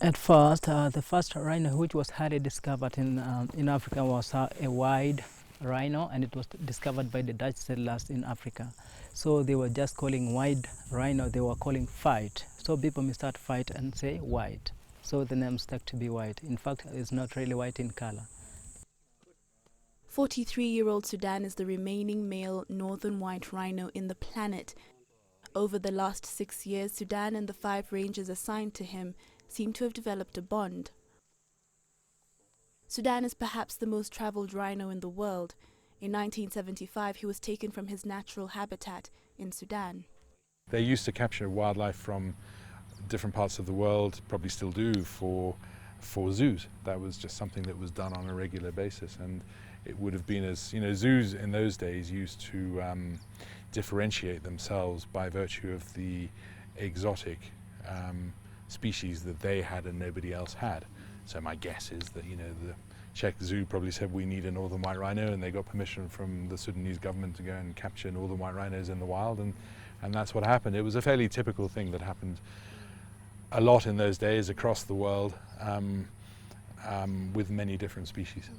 At first, the first rhino which was highly discovered in Africa was a white rhino, and it was discovered by the Dutch settlers in Africa. So they were just calling white rhino, they were calling fight. So people may start fight and say white. So the name stuck to be white. In fact, it's not really white in color. 43-year-old Sudan is the remaining male Northern White Rhino in the planet. Over the last 6 years, Sudan and the 5 rangers assigned to him seem to have developed a bond. Sudan is perhaps the most traveled rhino in the world. In 1975, he was taken from his natural habitat in Sudan. They used to capture wildlife from different parts of the world, probably still do, for zoos. That was just something that was done on a regular basis, and it would have been, as you know, zoos in those days used to differentiate themselves by virtue of the exotic species that they had and nobody else had. So my guess is that, you know, the Czech zoo probably said we need a Northern White Rhino, and they got permission from the Sudanese government to go and capture Northern White Rhinos in the wild, and that's what happened. It was a fairly typical thing that happened a lot in those days across the world, with many different species.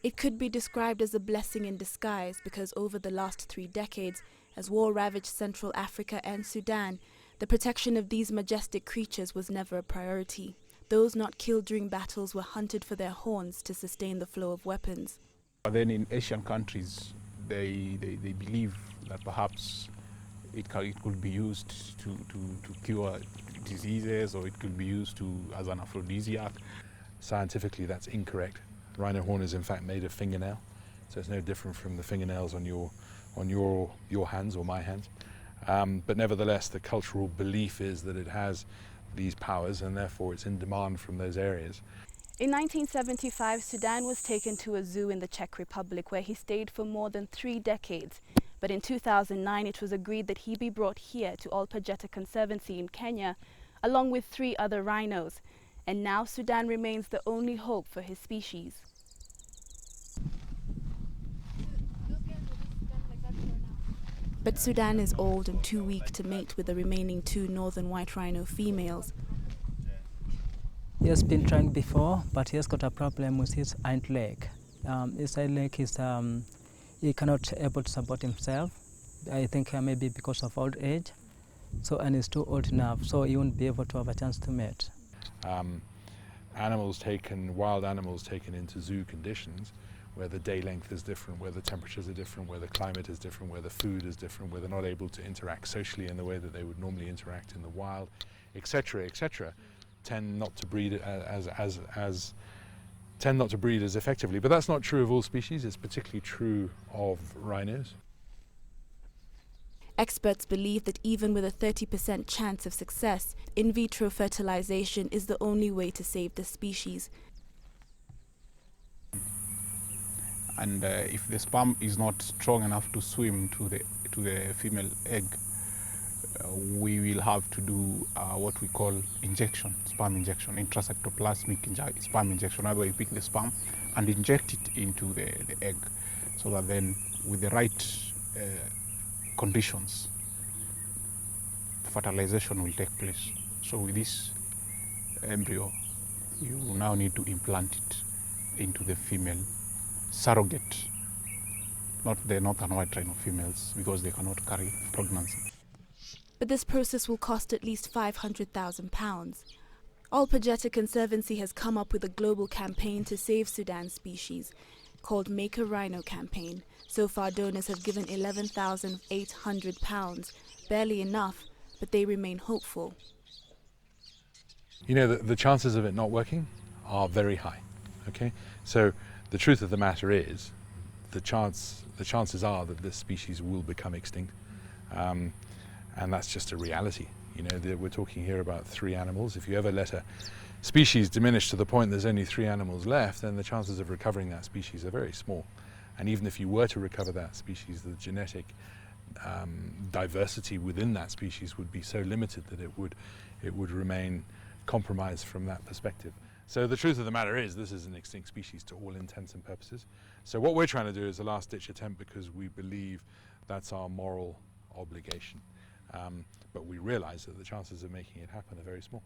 It could be described as a blessing in disguise, because over the last 3 decades, as war ravaged Central Africa and Sudan, the protection of these majestic creatures was never a priority. Those not killed during battles were hunted for their horns to sustain the flow of weapons. But then in Asian countries, they believe that perhaps it could be used to cure diseases, or it could be used as an aphrodisiac. Scientifically, that's incorrect. Rhino horn is in fact made of fingernail, so it's no different from the fingernails on your hands or my hands. But nevertheless, the cultural belief is that it has these powers, and therefore it's in demand from those areas. In 1975, Sudan was taken to a zoo in the Czech Republic, where he stayed for more than 3 decades. But in 2009, it was agreed that he be brought here to Ol Pajeta Conservancy in Kenya, along with 3 other rhinos. And now Sudan remains the only hope for his species. But Sudan is old and too weak to mate with the remaining 2 Northern White Rhino females. He has been trying before, but he has got a problem with his hind leg. His hind leg is, he cannot able to support himself. I think maybe because of old age. So, and he's too old enough, so he won't be able to have a chance to mate. Wild animals taken into zoo conditions, where the day length is different, where the temperatures are different, where the climate is different, where the food is different, where they're not able to interact socially in the way that they would normally interact in the wild, etc., etc., tend not to breed as effectively. But that's not true of all species. It's particularly true of rhinos. Experts believe that even with a 30% chance of success, in vitro fertilization is the only way to save the species. And if the sperm is not strong enough to swim to the female egg, we will have to do what we call injection, sperm injection, intracytoplasmic sperm injection. Where we pick the sperm and inject it into the egg, so that then with the right conditions, fertilization will take place. So with this embryo, you now need to implant it into the female surrogate, not the Northern White Rhino females, because they cannot carry pregnancy. But this process will cost at least £500,000. Ol Pajeta Conservancy has come up with a global campaign to save Sudan's species, called Make a Rhino Campaign. So far, donors have given £11,800, barely enough, but they remain hopeful. You know, the chances of it not working are very high. Okay, so the truth of the matter is, the chances are that this species will become extinct, and that's just a reality. You know, we're talking here about 3 animals. If you ever let a species diminish to the point there's only 3 animals left, then the chances of recovering that species are very small. And even if you were to recover that species, the genetic diversity within that species would be so limited that it would remain compromised from that perspective. So the truth of the matter is, this is an extinct species to all intents and purposes. So what we're trying to do is a last-ditch attempt, because we believe that's our moral obligation. But we realise that the chances of making it happen are very small.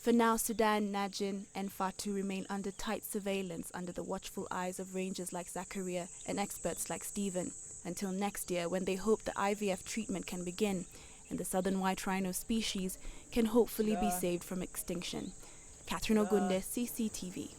For now, Sudan, Najin and Fatu remain under tight surveillance under the watchful eyes of rangers like Zachariah and experts like Stephen, until next year when they hope the IVF treatment can begin and the Southern White Rhino species can hopefully be saved from extinction. Kathryn Ogunde, CCTV.